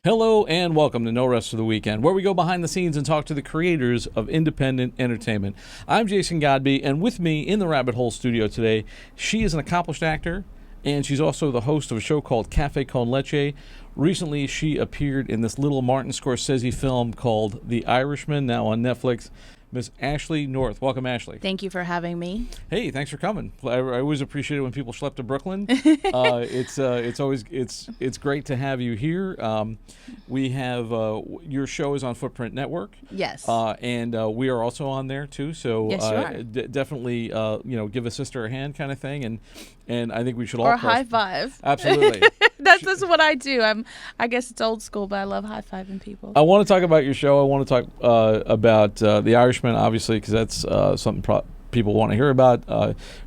Hello and welcome to No Rest for the Weekend, where we go behind the scenes and talk to the creators of independent entertainment. I'm Jason Godbey, and with me in the Rabbit Hole studio today, she is an accomplished actor, and she's also the host of a show called Cafe con Leche. Recently, she appeared in this little Martin Scorsese film called The Irishman, now on Netflix. Miss Ashley North. Welcome, Ashley. Thank you for having me. Hey, thanks for coming. I always appreciate it when people schlep to Brooklyn. It's great to have you here. We have your show is on Footprint Network. Yes. And we are also on there too. So yes, you are. Definitely give a sister a hand kind of thing, and I think we should all or high five. Absolutely. That's what I do. I guess it's old school, but I love high fiving people. I want to talk about your show. I want to talk about The Irishman, obviously, because that's something people want to hear about.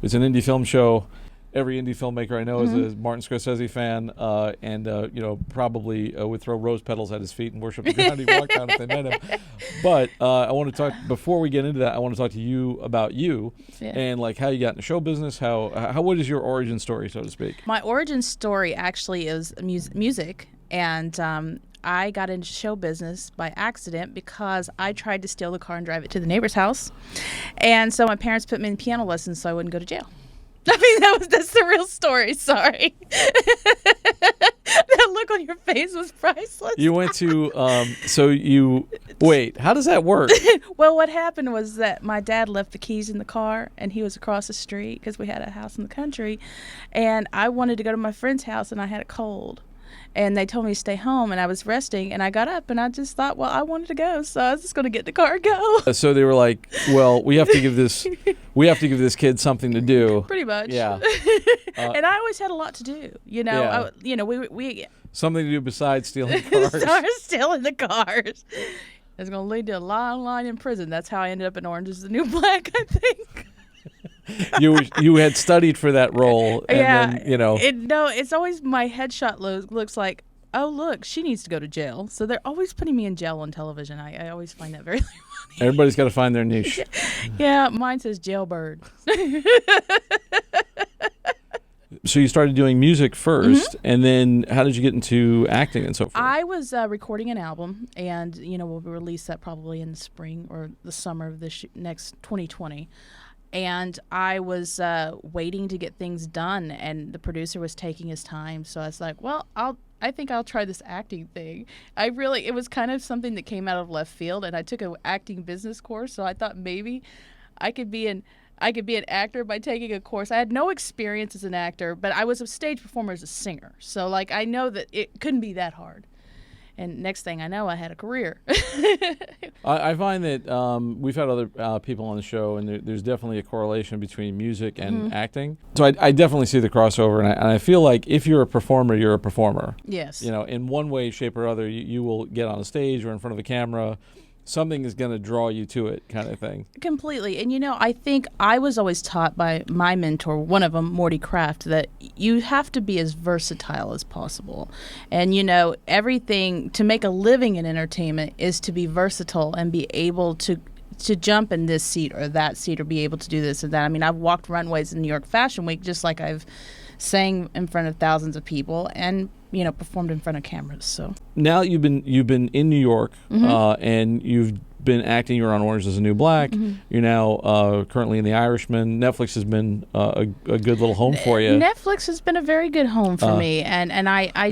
It's an indie film show. Every indie filmmaker I know is a Martin Scorsese fan, and probably would throw rose petals at his feet and worship the ground he walked on if they met him. But I want to talk, before we get into that, I want to talk to you about you and like how you got into show business. What is your origin story, so to speak? My origin story actually is music, and I got into show business by accident because I tried to steal the car and drive it to the neighbor's house, and so my parents put me in piano lessons so I wouldn't go to jail. I mean, that's the real story. Sorry. That look on your face was priceless. You went to, wait, how does that work? Well, what happened was that my dad left the keys in the car, and he was across the street because we had a house in the country, and I wanted to go to my friend's house, and I had a cold. And they told me to stay home, and I was resting, and I got up, and I just thought, well, I wanted to go, so I was just going to get in the car and go. So they were like, well, we have to give this kid something to do. Pretty much. Yeah. And I always had a lot to do, Yeah. we something to do besides stealing cars. Started stealing the cars. It's going to lead to a long line in prison. That's how I ended up in Orange is the New Black, I think. You had studied for that role, and then, it's always my headshot looks like, oh, look, she needs to go to jail. So they're always putting me in jail on television. I always find that very funny. Everybody's got to find their niche. Yeah, mine says jailbird. So you started doing music first, and then how did you get into acting and so forth? I was recording an album, and we'll release that probably in the spring or the summer of this next 2020. And I was waiting to get things done, and the producer was taking his time. So I was like, well, I think I'll try this acting thing. It was kind of something that came out of left field, and I took an acting business course. So I thought maybe I could be an actor by taking a course. I had no experience as an actor, but I was a stage performer as a singer. So I know that it couldn't be that hard. And next thing I know, I had a career. I find that we've had other people on the show, and there's definitely a correlation between music and acting. So I definitely see the crossover, and I feel like if you're a performer, you're a performer. Yes. In one way, shape, or other, you will get on a stage or in front of a camera. Something is going to draw you to it, kind of thing. Completely. And, I think I was always taught by my mentor, one of them, Morty Kraft, that you have to be as versatile as possible. And, everything to make a living in entertainment is to be versatile and be able to jump in this seat or that seat or be able to do this or that. I mean, I've walked runways in New York Fashion Week just like I've sang in front of thousands of people and performed in front of cameras. So now you've been in New York, and you've been acting. You're on Orange is the New Black. You're now currently in The Irishman. Netflix has been a good little home for you. Netflix has been a very good home for me, and I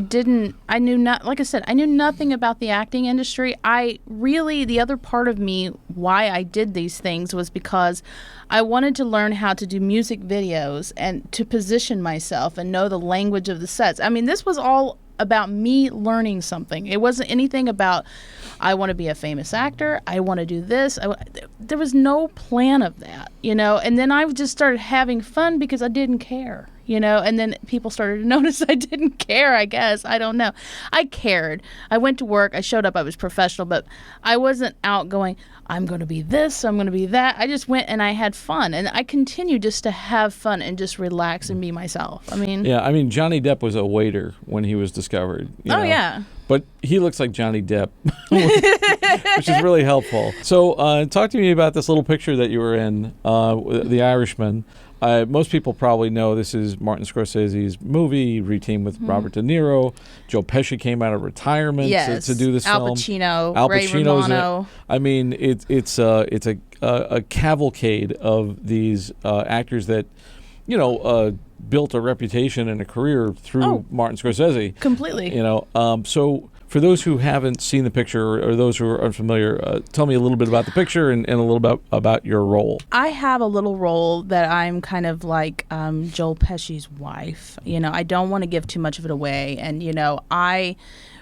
knew nothing about the acting industry. The other part of me why I did these things was because I wanted to learn how to do music videos and to position myself and know the language of the sets. I mean, this was all about me learning something. It wasn't anything about I want to be a famous actor, I want to do this. There was no plan of that, and then I just started having fun because I didn't care, and then people started to notice I didn't care, I guess. I don't know. I cared. I went to work, I showed up, I was professional, but I wasn't out going, I'm going to be this, I'm going to be that. I just went and I had fun, and I continue just to have fun and just relax and be myself. Johnny Depp was a waiter when he was discovered. Yeah. But he looks like Johnny Depp, which is really helpful. So talk to me about this little picture that you were in, The Irishman. Most people probably know this is Martin Scorsese's movie, reteamed with Robert De Niro. Joe Pesci came out of retirement to do this Al film. Pacino, Ray Romano. I mean, it's a cavalcade of these actors that, built a reputation and a career through Martin Scorsese. Completely. So for those who haven't seen the picture or those who are unfamiliar, tell me a little bit about the picture and a little bit about your role. I have a little role that I'm kind of like Joe Pesci's wife. I don't want to give too much of it away. And, I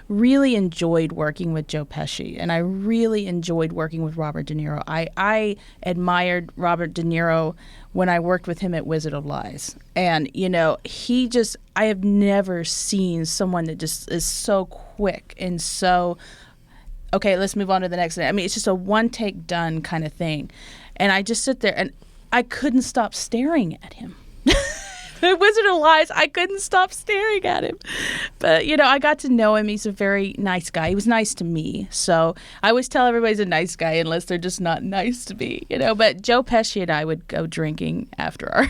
really enjoyed working with Joe Pesci, and I really enjoyed working with Robert De Niro. I admired Robert De Niro when I worked with him at Wizard of Lies. And, I have never seen someone that just is so quick and so, okay, let's move on to the next thing. I mean, it's just a one-take done kind of thing. And I just sit there, and I couldn't stop staring at him. Wizard of Lies, I couldn't stop staring at him. But, I got to know him. He's a very nice guy. He was nice to me. So I always tell everybody he's a nice guy unless they're just not nice to me, But Joe Pesci and I would go drinking after our...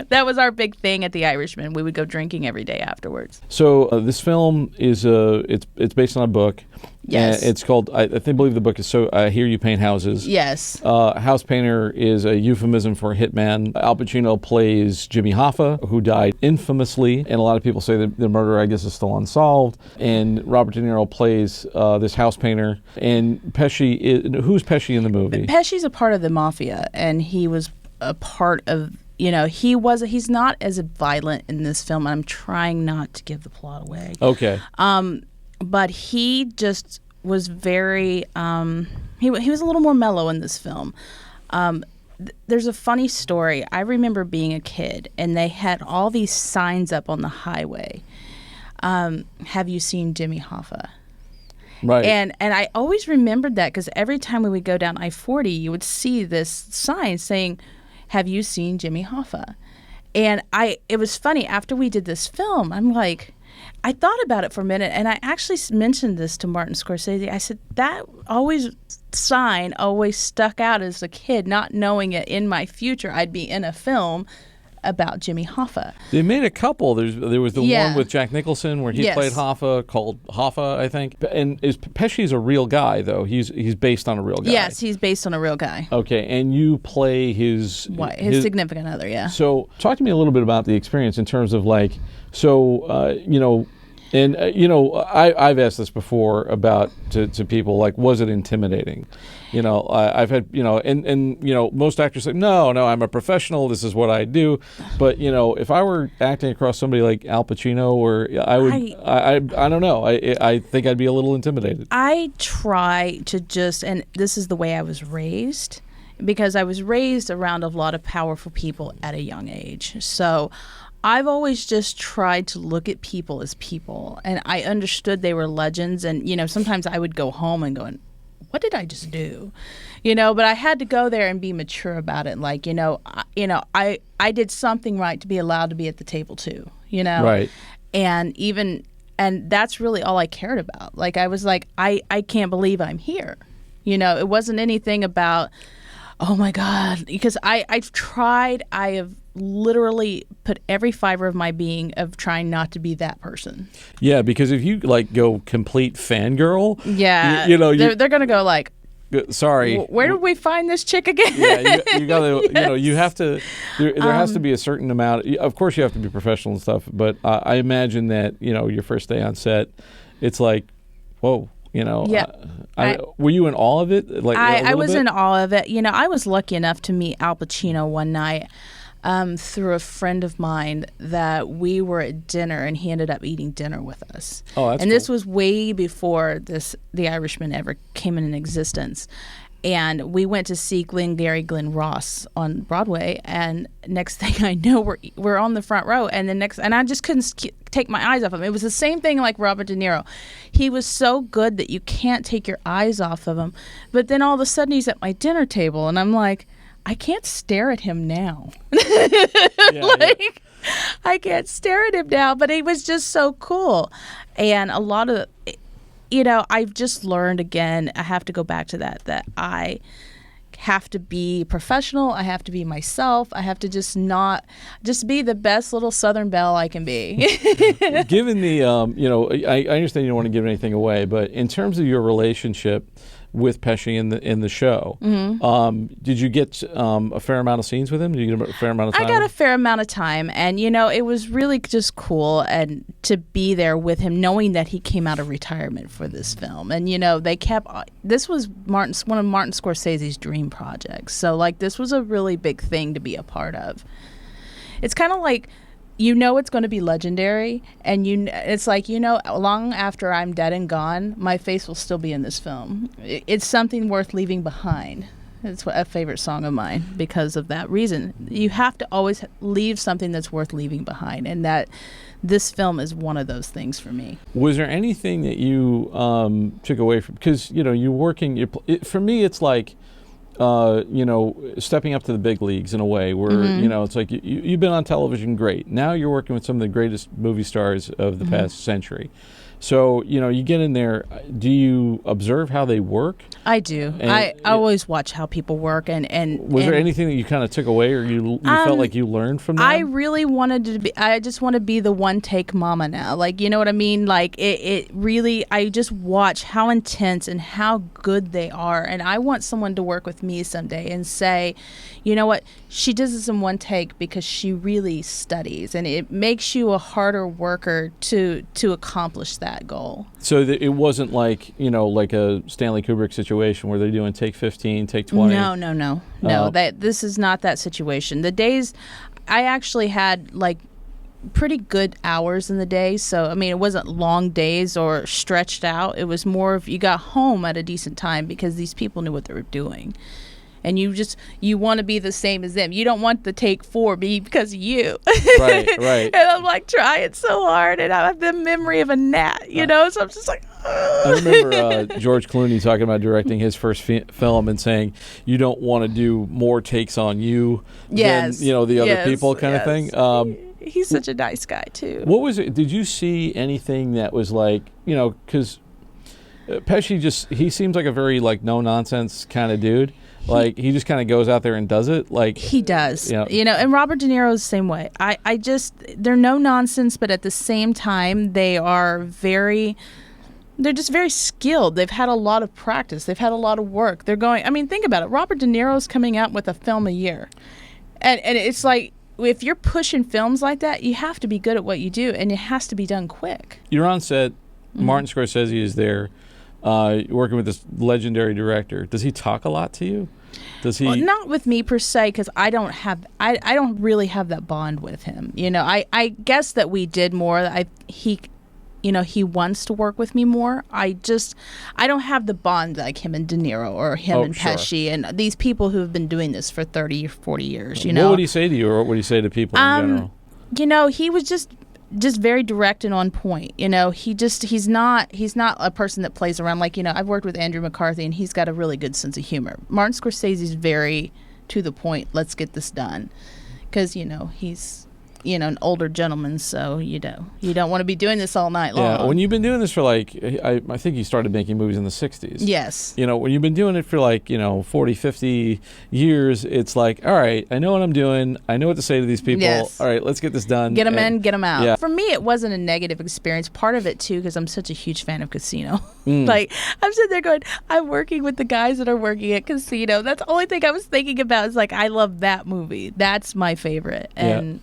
that was our big thing at The Irishman. We would go drinking every day afterwards. So this film is it's based on a book. Yes. It's called, I believe the book is So I Hear You Paint Houses. Yes. House painter is a euphemism for a hitman. Al Pacino plays Jimmy Hoffa, who died infamously, and a lot of people say that the murder, I guess, is still unsolved. And Robert De Niro plays this house painter. And Pesci, who's Pesci in the movie? Pesci's a part of the mafia, and he was a part of... he's not as violent in this film. I'm trying not to give the plot away. Okay. But he just was very, he was a little more mellow in this film. There's a funny story. I remember being a kid, and they had all these signs up on the highway. Have you seen Jimmy Hoffa? Right. And I always remembered that because every time we would go down I-40, you would see this sign saying, have you seen Jimmy Hoffa? And it was funny. After we did this film, I'm like... I thought about it for a minute, and I actually mentioned this to Martin Scorsese. I said, that sign always stuck out as a kid, not knowing it in my future I'd be in a film about Jimmy Hoffa. They made a couple. There was the one with Jack Nicholson where he played Hoffa, called Hoffa, I think. And Pesci's a real guy, though. He's based on a real guy. Yes, he's based on a real guy. Okay, and you play his significant other, yeah. So talk to me a little bit about the experience in terms of I've asked this before about to people, like, was it intimidating? I've had, most actors say, no, I'm a professional. This is what I do. But, if I were acting across somebody like Al Pacino, or I don't know. I think I'd be a little intimidated. I try to and this is the way I was raised, because I was raised around a lot of powerful people at a young age. So I've always just tried to look at people as people, and I understood they were legends. And sometimes I would go home and go, what did I just do? But I had to go there and be mature about it. Like, I did something right to be allowed to be at the table too. Right. And that's really all I cared about. Like, I was like, I can't believe I'm here. It wasn't anything about, oh my God, because I've tried. I have literally put every fiber of my being of trying not to be that person. Yeah, because if you go complete fangirl, they're gonna go like, sorry, where did we find this chick again? Yeah, you gotta, you have to. There has to be a certain amount. Of course, you have to be professional and stuff. But I imagine that your first day on set, it's like, whoa. Were you in awe of it? I was in awe of it. I was lucky enough to meet Al Pacino one night through a friend of mine that we were at dinner, and he ended up eating dinner with us. Oh, that's And cool. this was way before The Irishman ever came in existence. And we went to see Glenn Ross on Broadway, and next thing I know, we're on the front row, and I just couldn't take my eyes off him. It was the same thing like Robert De Niro. He was so good that you can't take your eyes off of him. But then all of a sudden, he's at my dinner table, and I'm like, I can't stare at him now. I can't stare at him now. But he was just so cool, and a lot of I've just learned again, I have to go back to that I have to be professional. I have to be myself. I have to just be the best little Southern belle I can be. Given the, I understand you don't want to give anything away, but in terms of your relationship with Pesci in the show, did you get a fair amount of scenes with him? Did you get a fair amount of time? I got a fair amount of time, and it was really just cool and to be there with him, knowing that he came out of retirement for this film, and this was one of Martin Scorsese's dream projects, so like this was a really big thing to be a part of. It's kind of like, it's going to be legendary, and it's like, long after I'm dead and gone, my face will still be in this film. It's something worth leaving behind. It's a favorite song of mine because of that reason. You have to always leave something that's worth leaving behind, and that this film is one of those things for me. Was there anything that you took away from, because you're working, for me it's like stepping up to the big leagues in a way where, it's like you've been on television, great. Now you're working with some of the greatest movie stars of the past century. So, you get in there. Do you observe how they work? I do. I always watch how people work. And was there anything that you kind of took away, or you felt like you learned from them? I really wanted to be, I just want to be the one take mama now. Like, you know what I mean? Like, it really, I just watch how intense and how good they are. And I want someone to work with me someday and say, you know what? She does this in one take because she really studies. And it makes you a harder worker to accomplish that goal. So it wasn't like, like a Stanley Kubrick situation where they're doing take 15, take 20. No. This is not that situation. The days, I actually had like pretty good hours in the day. So, I mean, it wasn't long days or stretched out. It was more of you got home at a decent time because these people knew what they were doing. And you want to be the same as them. You don't want the take 4 be because of you. Right. And I'm like trying so hard, and I have the memory of a gnat, so I'm just like, I remember George Clooney talking about directing his first film and saying, you don't want to do more takes on you than, the other people kind of thing. He's such a nice guy, too. What was it? Did you see anything that was like, because Pesci he seems like a very like no-nonsense kind of dude. Like, he just kind of goes out there and does it. Like he does. And Robert De Niro is the same way. They're no nonsense, but at the same time, they're just very skilled. They've had a lot of practice. They've had a lot of work. Think about it. Robert De Niro's coming out with a film a year. And it's like, if you're pushing films like that, you have to be good at what you do, and it has to be done quick. You're on set. Martin Scorsese is there. Working with this legendary director. Does he talk a lot to you? Does he? Well, not with me per se, because I don't really have that bond with him. I guess that we did more. He wants to work with me more. I don't have the bond like him and De Niro or him and Pesci and these people who have been doing this for 30 or 40 years. What would he say to you, or what would he say to people in general? He was just very direct and on point. He's not a person that plays around. Like, I've worked with Andrew McCarthy, and he's got a really good sense of humor. Martin Scorsese's very to the point. Let's get this done, because he's an older gentleman, so you don't want to be doing this all night long. Yeah, when you've been doing this for like, I think you started making movies in the 60s. Yes. When you've been doing it for like, 40, 50 years, it's like, all right, I know what I'm doing. I know what to say to these people. Yes. All right, let's get this done. Get them in, get them out. Yeah. For me, it wasn't a negative experience. Part of it, too, because I'm such a huge fan of Casino. Like, I'm sitting there going, I'm working with the guys that are working at Casino. That's the only thing I was thinking about is like, I love that movie. That's my favorite. And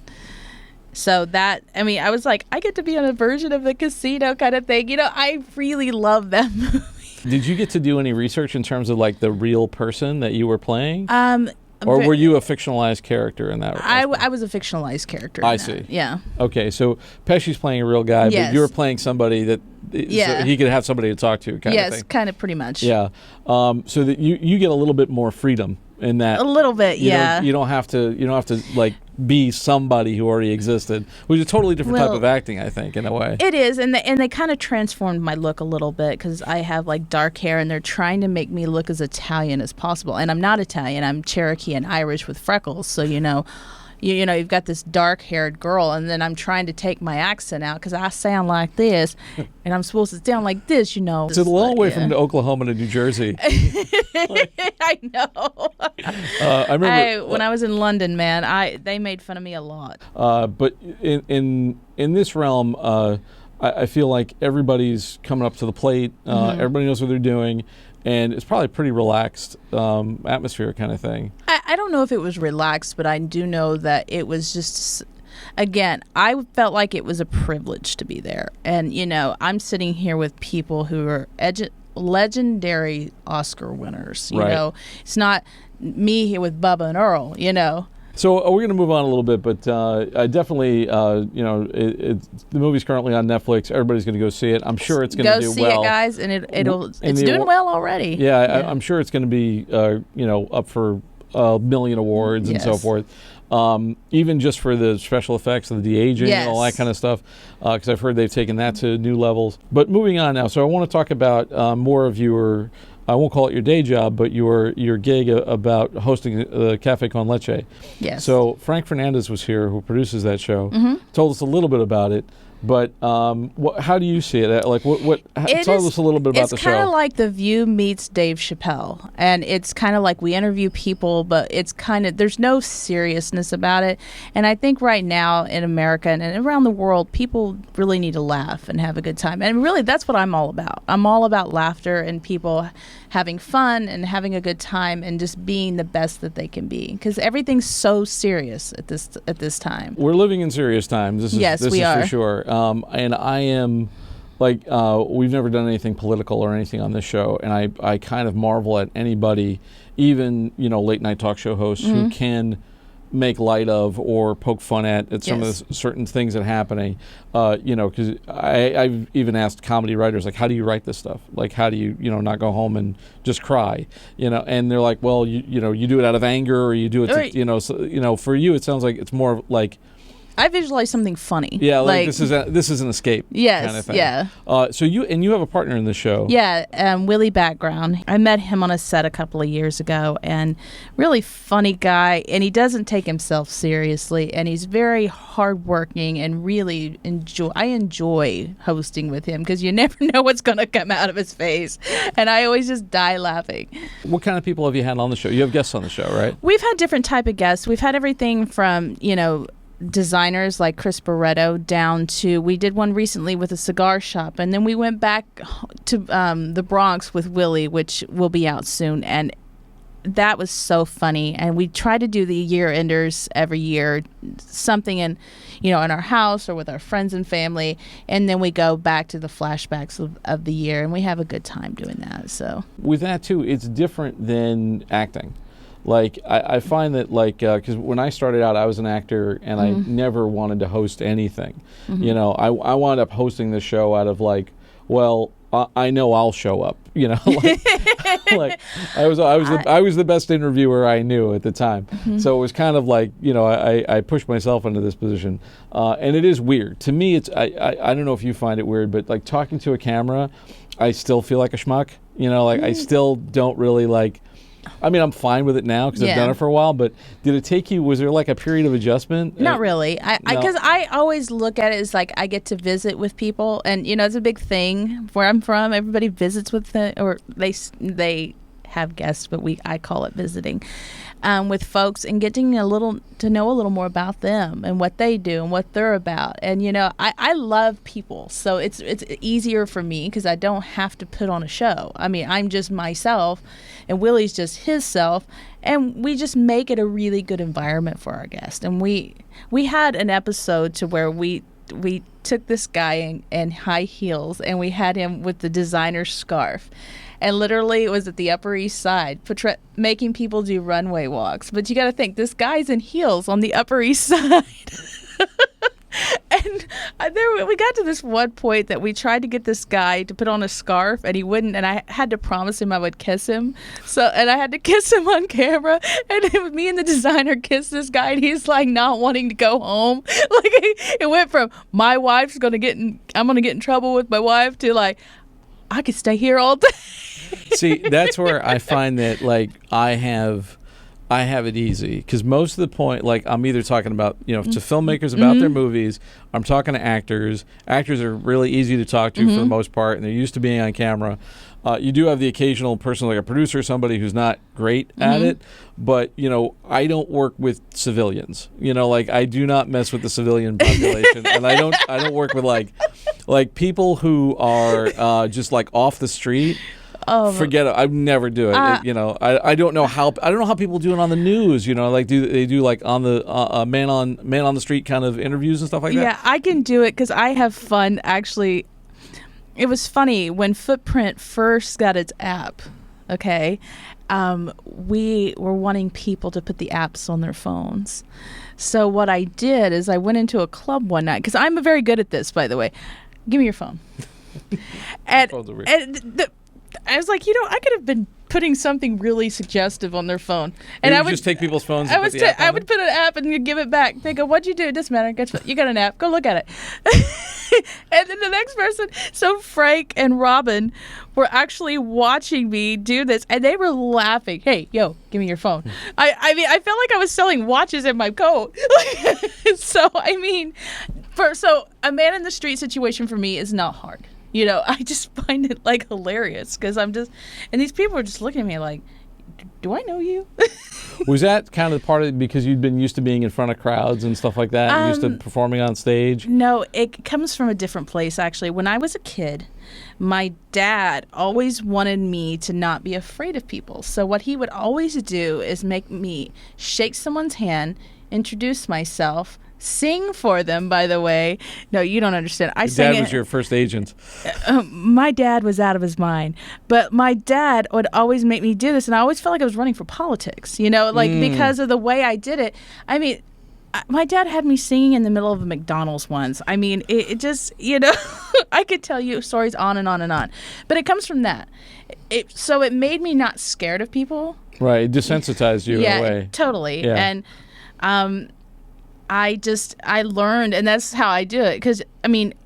so I was like, I get to be on a version of the Casino kind of thing. I really love that movie. Did you get to do any research in terms of like the real person that you were playing? Or were you a fictionalized character in that? I was a fictionalized character. I see. Yeah. Okay, so Pesci's playing a real guy, but you were playing somebody that so he could have somebody to talk to, kind of thing. Yes, kind of pretty much. Yeah. So that you get a little bit more freedom in that. A little bit, yeah. You don't have to like be somebody who already existed, which is a totally different type of acting, I think, in a way. It is, and they kind of transformed my look a little bit because I have like dark hair, and they're trying to make me look as Italian as possible, and I'm not Italian. I'm Cherokee and Irish with freckles, so you know, you've got this dark-haired girl, and then I'm trying to take my accent out because I sound like this, and I'm supposed to sound like this, you know. It's a long way from Oklahoma to New Jersey. I know. I remember when I was in London, man, they made fun of me a lot. But in this realm, I feel like everybody's coming up to the plate. Everybody knows what they're doing. And it's probably a pretty relaxed atmosphere kind of thing. I don't know if it was relaxed, but I do know that it was just, again, I felt like it was a privilege to be there. And, you know, I'm sitting here with people who are legendary Oscar winners. You know, it's not me here with Bubba and Earl, you know. So we're going to move on a little bit, but I definitely, you know, the movie's currently on Netflix. Everybody's going to go see it. I'm sure it's going to do well. Go see it, guys, and it's doing well already. Yeah, I'm sure it's going to be, you know, up for a million awards and so forth. Even just for the special effects of the de-aging and all that kind of stuff, because I've heard they've taken that to new levels. But moving on now, so I want to talk about more of your, I won't call it your day job, but your gig about hosting the Cafe con Leche. Yes. So Frank Fernandez was here, who produces that show, told us a little bit about it. But how do you see it? Like, tell us a little bit about the show. It's kind of like The View meets Dave Chappelle, and it's kind of like we interview people, but it's kind of, there's no seriousness about it. And I think right now in America and around the world, people really need to laugh and have a good time. And really, that's what I'm all about. I'm all about laughter and people having fun and having a good time and just being the best that they can be, because everything's so serious at this time. We're living in serious times. This is for sure. And I am, like, we've never done anything political or anything on this show, and I kind of marvel at anybody, even, you know, late night talk show hosts who can make light of or poke fun at some of the certain things that are happening. You know, because I've even asked comedy writers, like, how do you write this stuff? Like, how do you, you know, not go home and just cry? You know, and they're like, well, you know, you do it out of anger, or you do it, to, you know, so, you know, for you, it sounds like it's more like, I visualize something funny. Yeah, like this is an escape. Yes, kind of thing. yeah. So you have a partner in the show. Yeah, Willie Background. I met him on a set a couple of years ago, and really funny guy. And he doesn't take himself seriously, and he's very hardworking, and really I enjoy hosting with him because you never know what's going to come out of his face, and I always just die laughing. What kind of people have you had on the show? You have guests on the show, right? We've had different type of guests. We've had everything from, you know, designers like Chris Barretto down to, we did one recently with a cigar shop, and then we went back to the Bronx with Willie, which will be out soon, and that was so funny. And we try to do the year enders every year, something in, you know, in our house or with our friends and family, and then we go back to the flashbacks of the year, and we have a good time doing that. So with that too, it's different than acting. Like, I find that, like, because when I started out, I was an actor, and I never wanted to host anything. You know, I wound up hosting the show out of, like, well, I know I'll show up. You know, like I was the best interviewer I knew at the time. So it was kind of like, you know, I pushed myself into this position, and it is weird to me. It's I don't know if you find it weird, but like talking to a camera, I still feel like a schmuck. You know, like I still don't really like. I mean, I'm fine with it now because I've done it for a while, but did it take you, was there like a period of adjustment? Not really. Because I always look at it as like I get to visit with people, and, you know, it's a big thing where I'm from. Everybody visits with or they have guests, but I call it visiting with folks, and getting to know a little more about them and what they do and what they're about. And, you know, I love people, so it's easier for me because I don't have to put on a show. I mean, I'm just myself, and Willie's just his self, and we just make it a really good environment for our guests. And we had an episode to where we took this guy in high heels, and we had him with the designer scarf. And literally, it was at the Upper East Side, making people do runway walks. But you got to think, this guy's in heels on the Upper East Side. And we got to this one point that we tried to get this guy to put on a scarf, and he wouldn't. And I had to promise him I would kiss him. And I had to kiss him on camera. And it was me and the designer kissed this guy, and he's like not wanting to go home. Like, it went from I'm going to get in trouble with my wife to like, I could stay here all day. See, that's where I find that, like, I have I have it easy because most of the point, like I'm either talking about, to filmmakers about their movies. I'm talking to actors. Actors are really easy to talk to for the most part, and they're used to being on camera. You do have the occasional person like a producer or somebody who's not great at it, but I don't work with civilians. Like I do not mess with the civilian population, and I don't work with like people who are just like off the street. Forget it. I never do it. I don't know how people do it on the news. Like they do like on the man on the street kind of interviews and stuff like that. Yeah, I can do it because I have fun. Actually, it was funny when Footprint first got its app. Okay, we were wanting people to put the apps on their phones. So what I did is I went into a club one night because I'm very good at this. By the way, give me your phone. I was like, I could have been putting something really suggestive on their phone, and I would just take people's phones. I would put an app and give it back. They go, "What'd you do? It doesn't matter. You got an app. Go look at it." And then the next person, so Frank and Robin were actually watching me do this, and they were laughing. Hey, yo, give me your phone. I mean, I felt like I was selling watches in my coat. So a man in the street situation for me is not hard. I just find it like hilarious because and these people are just looking at me like, do I know you? Was that kind of part of it because you'd been used to being in front of crowds and stuff like that, and used to performing on stage? No, it comes from a different place, actually. When I was a kid, my dad always wanted me to not be afraid of people. So what he would always do is make me shake someone's hand, introduce myself, sing for them, by the way. No, you don't understand. Your dad was your first agent. My dad was out of his mind. But my dad would always make me do this, and I always felt like I was running for politics, because of the way I did it. I mean, my dad had me singing in the middle of a McDonald's once. I mean, it just, I could tell you stories on and on and on. But it comes from that. So it made me not scared of people. Right. It desensitized you in a way. Totally. Yeah. And I learned, and that's how I do it. Because,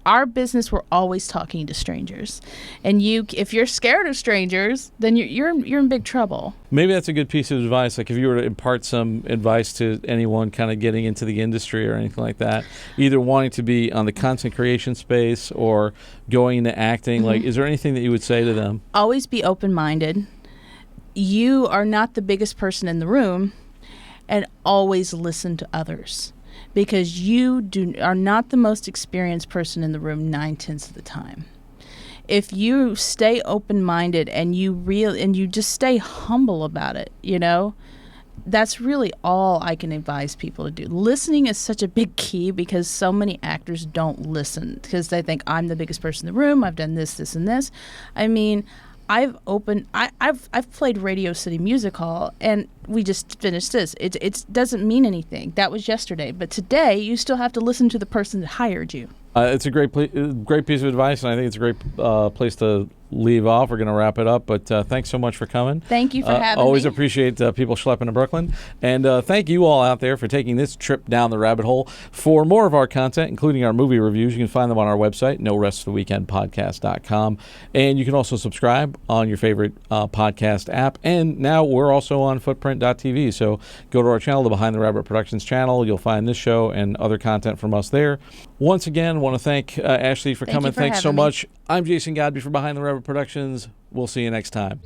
our business, we're always talking to strangers. And if you're scared of strangers, then you're in big trouble. Maybe that's a good piece of advice. Like if you were to impart some advice to anyone kind of getting into the industry or anything like that, either wanting to be on the content creation space or going into acting, like, is there anything that you would say to them? Always be open-minded. You are not the biggest person in the room, and always listen to others. Because you are not the most experienced person in the room 9/10 of the time. If you stay open-minded and you just stay humble about it, that's really all I can advise people to do. Listening is such a big key because so many actors don't listen because they think I'm the biggest person in the room. I've done this, this, and this. I mean, I've played Radio City Music Hall, and we just finished this. It doesn't mean anything. That was yesterday, but today you still have to listen to the person that hired you. It's a great piece of advice, and I think it's a great place to leave off. We're going to wrap it up, but thanks so much for coming. Thank you for having always me. Appreciate people schlepping to Brooklyn. And thank you all out there for taking this trip down the rabbit hole. For more of our content, including our movie reviews, you can find them on our website, norestoftheweekendpodcast.com. And you can also subscribe on your favorite podcast app. And now we're also on footprint.tv. So go to our channel, the Behind the Rabbit Productions channel. You'll find this show and other content from us there. Once again, I want to thank Ashley for coming. Thanks so much. I'm Jason Godbey for Behind the Rabbit Productions. We'll see you next time.